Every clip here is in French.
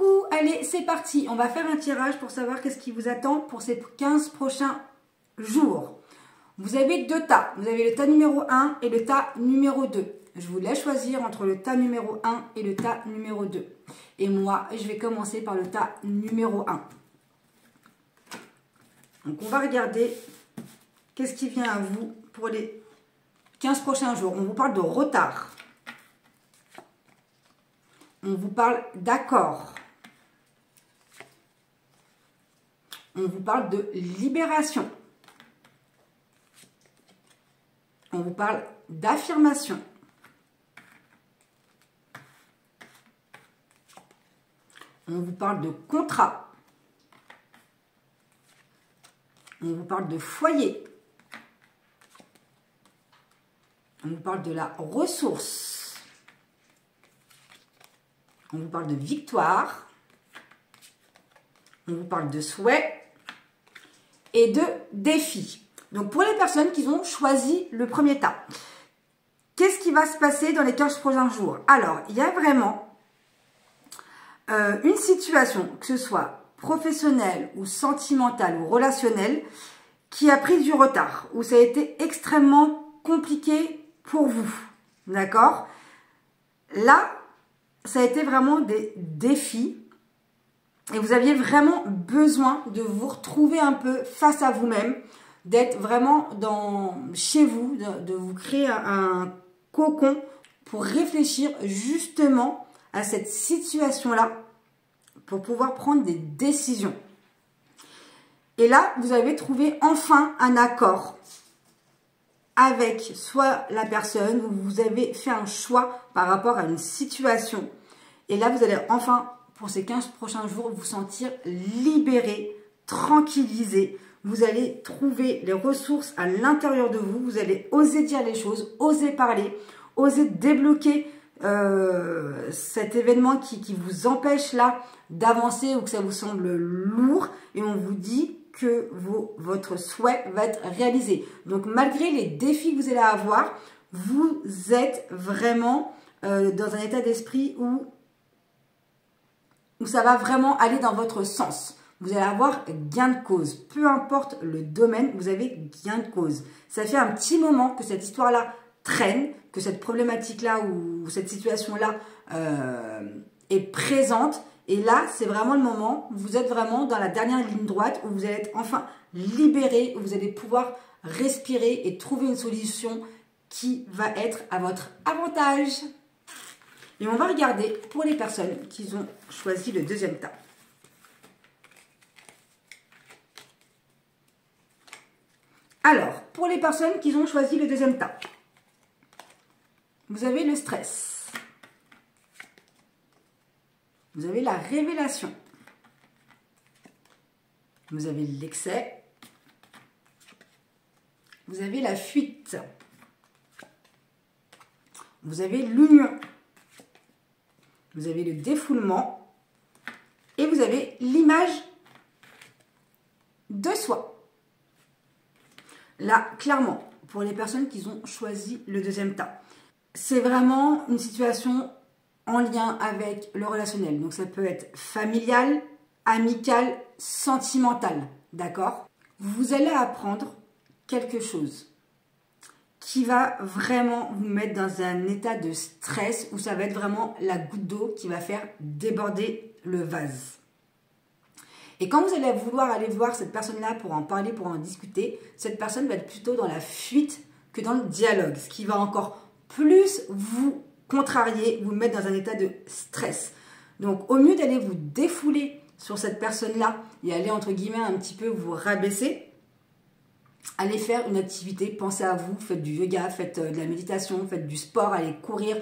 Coucou, allez, c'est parti. On va faire un tirage pour savoir qu'est-ce qui vous attend pour ces 15 prochains jours. Vous avez deux tas. Vous avez le tas numéro 1 et le tas numéro 2. Je vous laisse choisir entre le tas numéro 1 et le tas numéro 2. Et moi, je vais commencer par le tas numéro 1. Donc, on va regarder qu'est-ce qui vient à vous pour les 15 prochains jours. On vous parle de retard. On vous parle d'accord. On vous parle de libération. On vous parle d'affirmation. On vous parle de contrat. On vous parle de foyer. On vous parle de la ressource. On vous parle de victoire. On vous parle de souhait et de défi. Donc, pour les personnes qui ont choisi le premier tas, qu'est-ce qui va se passer dans les 15 prochains jours? Alors, il y a vraiment une situation, que ce soit professionnelle ou sentimentale ou relationnelle, qui a pris du retard, où ça a été extrêmement compliqué pour vous. D'accord? Là, ça a été vraiment des défis et vous aviez vraiment besoin de vous retrouver un peu face à vous-même, d'être vraiment chez vous, de vous créer un cocon pour réfléchir justement à cette situation-là pour pouvoir prendre des décisions. Et là, vous avez trouvé enfin un accord avec soit la personne, ou vous avez fait un choix par rapport à une situation. Et là, vous allez enfin, pour ces 15 prochains jours, vous sentir libéré, tranquillisé. Vous allez trouver les ressources à l'intérieur de vous. Vous allez oser dire les choses, oser parler, oser débloquer cet événement qui vous empêche là d'avancer ou que ça vous semble lourd. Et on vous dit que votre souhait va être réalisé. Donc, malgré les défis que vous allez avoir, vous êtes vraiment dans un état d'esprit où ça va vraiment aller dans votre sens. Vous allez avoir gain de cause. Peu importe le domaine, vous avez gain de cause. Ça fait un petit moment que cette histoire-là traîne, que cette problématique-là ou cette situation-là est présente. Et là, c'est vraiment le moment, vous êtes vraiment dans la dernière ligne droite où vous allez être enfin libéré, où vous allez pouvoir respirer et trouver une solution qui va être à votre avantage. Et on va regarder pour les personnes qui ont choisi le deuxième tas. Alors, pour les personnes qui ont choisi le deuxième tas, vous avez le stress. Vous avez la révélation. Vous avez l'excès. Vous avez la fuite. Vous avez l'union. Vous avez le défoulement. Et vous avez l'image de soi. Là, clairement, pour les personnes qui ont choisi le deuxième tas, c'est vraiment une situation en lien avec le relationnel. Donc, ça peut être familial, amical, sentimental. D'accord? Vous allez apprendre quelque chose qui va vraiment vous mettre dans un état de stress où ça va être vraiment la goutte d'eau qui va faire déborder le vase. Et quand vous allez vouloir aller voir cette personne-là pour en parler, pour en discuter, cette personne va être plutôt dans la fuite que dans le dialogue, ce qui va encore plus vous contrarier, vous mettre dans un état de stress. Donc, au mieux d'aller vous défouler sur cette personne-là et aller, entre guillemets, un petit peu vous rabaisser, allez faire une activité, pensez à vous, faites du yoga, faites de la méditation, faites du sport, allez courir,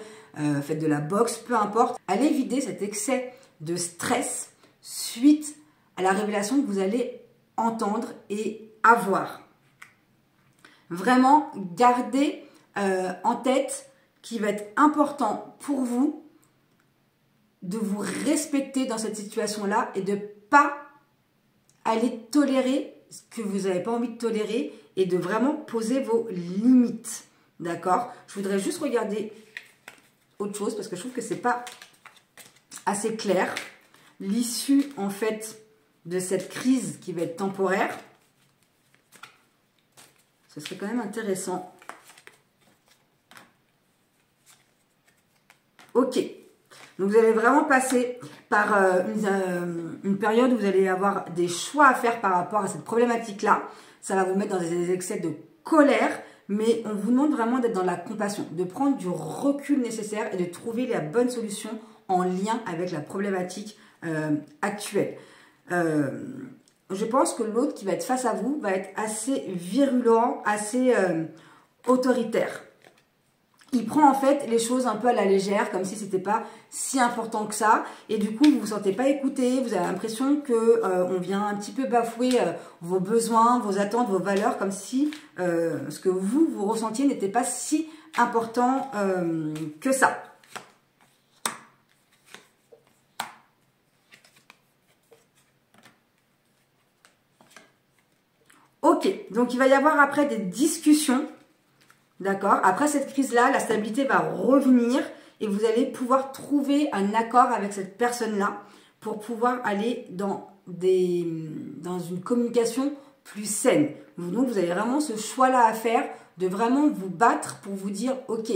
faites de la boxe, peu importe. Allez vider cet excès de stress suite à la révélation que vous allez entendre et avoir. Vraiment, gardez en tête qu'il va être important pour vous de vous respecter dans cette situation-là et de ne pas aller tolérer ce que vous n'avez pas envie de tolérer et de vraiment poser vos limites. D'accord? Je voudrais juste regarder autre chose parce que je trouve que ce n'est pas assez clair. l'issue en fait de cette crise qui va être temporaire. Ce serait quand même intéressant. Ok. Donc, vous allez vraiment passer par une période où vous allez avoir des choix à faire par rapport à cette problématique-là. Ça va vous mettre dans des excès de colère, mais on vous demande vraiment d'être dans la compassion, de prendre du recul nécessaire et de trouver la bonne solution en lien avec la problématique actuelle. Je pense que l'autre qui va être face à vous va être assez virulent, assez autoritaire. Il prend en fait les choses un peu à la légère, comme si c'était pas si important que ça. Et du coup, vous vous sentez pas écouté. Vous avez l'impression que on vient un petit peu bafouer vos besoins, vos attentes, vos valeurs, comme si ce que vous ressentiez n'était pas si important que ça. Ok, donc il va y avoir après des discussions. D'accord. Après cette crise-là, la stabilité va revenir et vous allez pouvoir trouver un accord avec cette personne-là pour pouvoir aller dans une communication plus saine. Donc, vous avez vraiment ce choix-là à faire de vraiment vous battre pour vous dire, ok,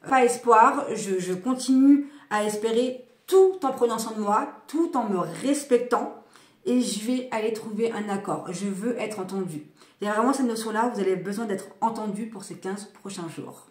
pas espoir, je continue à espérer tout en prenant soin de moi, tout en me respectant et je vais aller trouver un accord. Je veux être entendue. Il y a vraiment cette notion-là, vous avez besoin d'être entendu pour ces 15 prochains jours.